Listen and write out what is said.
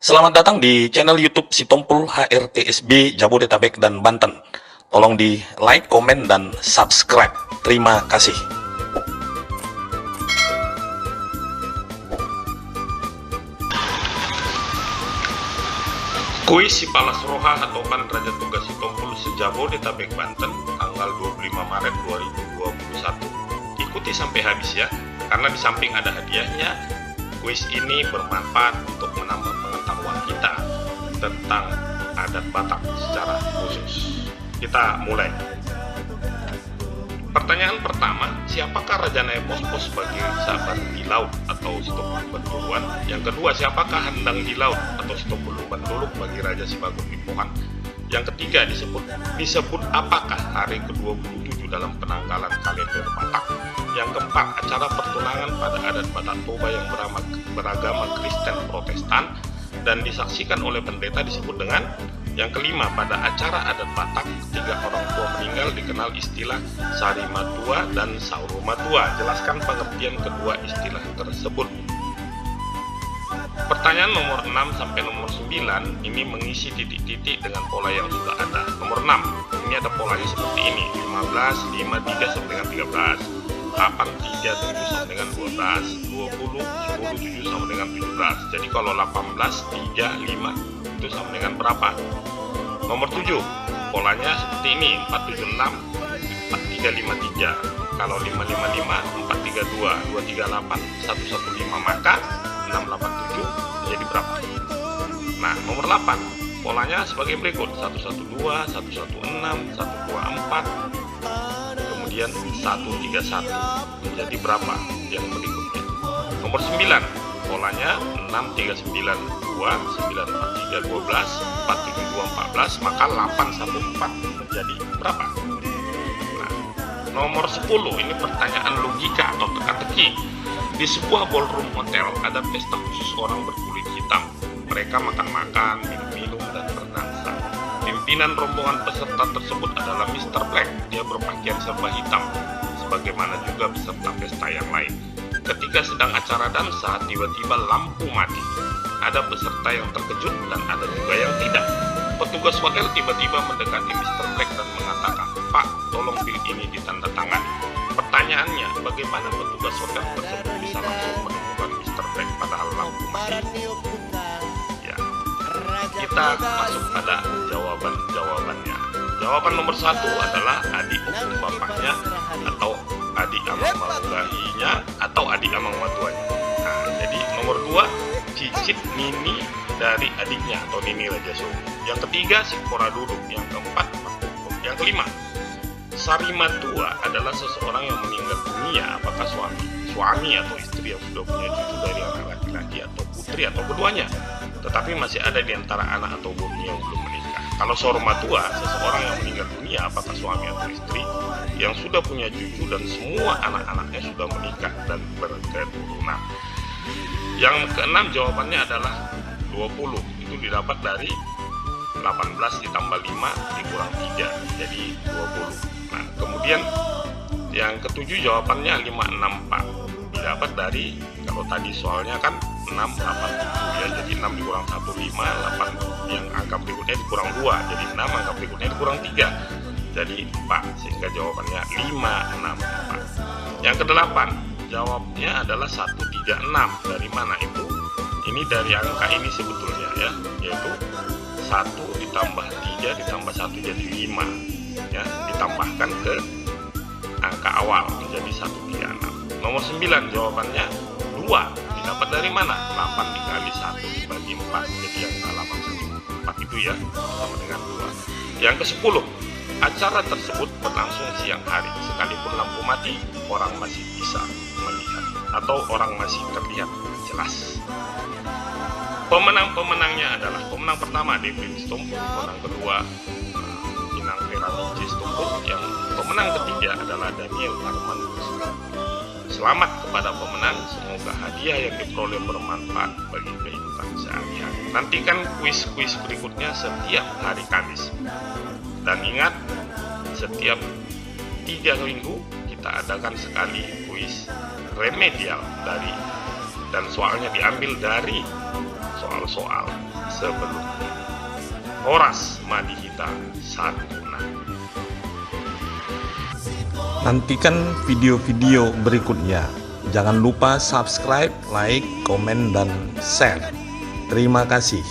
Selamat datang di channel YouTube Sitompul HRTSB Jabodetabek dan Banten. Tolong di like, komen, dan subscribe. Terima kasih. Kuis Sipalas Roha atau Raja Tugas Sitompul se-Jabodetabek Banten tanggal 25 Maret 2021. Ikuti sampai habis ya, karena di samping ada hadiahnya, kuis ini bermanfaat untuk menambah pengetahuan kita tentang adat Batak secara khusus. Kita mulai. Pertanyaan pertama, siapakah Raja Naepos sebagai sahabat di laut atau Sitompul Bentuluan? Yang kedua, siapakah Handang di laut atau Sitompul Bentuluk bagi Raja Sibagun Lipohan? Yang ketiga, disebut apakah hari ke-27 dalam penanggalan kalender Batak? Yang keempat, acara pertunangan pada adat Batak Toba yang beragama Kristen Protestan dan disaksikan oleh pendeta disebut dengan. Yang kelima, pada acara adat Batak, ketiga orang tua meninggal dikenal istilah Sari Matua dan Sauru Matua. Jelaskan pengertian kedua istilah tersebut. Pertanyaan nomor 6 sampai nomor 9 ini mengisi titik-titik dengan pola yang sudah ada. Nomor 6, ini ada polanya seperti ini: 15, 53 sama dengan 13, 8, 3, 7 sama dengan 12, 20, 10, 7 sama dengan 17. Jadi kalau 18, 3, 5 itu sama dengan berapa? Nomor 7, polanya seperti ini: 476, 4353. Kalau 555, 432, 238, 115, maka 687 jadi berapa? Nah, nomor 8, polanya sebagai berikut: 112, 116, 124, kemudian 131 menjadi berapa yang berikutnya? Nomor 9, polanya 6, 3, 9, 2, 9, 4, 3, 12, 4, 7, 2, 14, maka 8, 1, 4 menjadi berapa? Nah, nomor 10, ini pertanyaan logika atau teka-teki. Di sebuah ballroom hotel ada pesta khusus orang berkulit hitam. Mereka makan-makan, minum-minum, dan berdansa. Pimpinan rombongan peserta tersebut adalah Mr. Black. Dia berpakaian serba hitam, sebagaimana juga peserta pesta yang lain. Ketika sedang acara dansa, tiba-tiba lampu mati. Ada peserta yang terkejut dan ada juga yang tidak. Petugas hotel tiba-tiba mendekati Mr. Black dan mengatakan, "Pak, tolong bil ini ditandatangani." Pertanyaannya, bagaimana petugas hotel tersebut bisa langsung menemukan Mr. Black padahal lampu mati? Ya, kita masuk pada jawabannya. Jawaban nomor 1 adalah adik opung bapaknya atau adik amang manggahinya atau adik amang matuanya. Nah, jadi nomor 2, cicit nini dari adiknya atau nini Raja Suhu. Yang ketiga, si Kora Duduk. Yang keempat, yang kelima, Sari Matua adalah seseorang yang meninggal dunia, apakah suami atau istri yang sudah punya cucu dari anak laki-laki atau putri atau keduanya, tetapi masih ada di antara anak atau bumi yang belum menikah. Kalau Sauru Matua, seseorang yang meninggal dunia, apakah suami atau istri yang sudah punya cucu dan semua anak-anaknya sudah menikah dan berketurunan. Yang keenam, jawabannya adalah 20. Itu didapat dari 18 ditambah 5 dikurang 3, jadi 20. Nah, kemudian yang ketujuh, jawabannya 564. Didapat dari, kalau tadi soalnya kan 687 ya, jadi 6 dikurang 1, 5, 8 yang angka berikutnya dikurang 2, jadi 6, angka berikutnya dikurang 3, jadi 4, sehingga jawabannya 564. Yang kedelapan, jawabnya adalah 136. Dari mana itu? Ini dari angka ini sebetulnya ya, yaitu 1 ditambah 3 ditambah 1 jadi 5 ya, ditambahkan ke angka awal menjadi 136. Nomor 9, jawabannya 2. Didapat dari mana? 8 dikali 1 dibagi 4, jadi angka 814 itu ya, sama dengan 2. Yang ke-10, acara tersebut berlangsung siang hari. Sekalipun lampu mati, orang masih bisa melihat atau orang masih terlihat jelas. Pemenang-pemenangnya adalah pemenang pertama Devin Sitompul, pemenang kedua Inang Ferami Sitompul, yang pemenang ketiga adalah Daniel Arman. Selamat kepada pemenang, semoga hadiah yang diperoleh bermanfaat bagi kehidupan sehari-hari. Nantikan kuis-kuis berikutnya setiap hari Kamis. Dan ingat, setiap 3 minggu kita adakan sekali kuis remedial dan soalnya diambil dari soal-soal sebelumnya. Horas Madihita 16. Nantikan video-video berikutnya. Jangan lupa subscribe, like, komen, dan share. Terima kasih.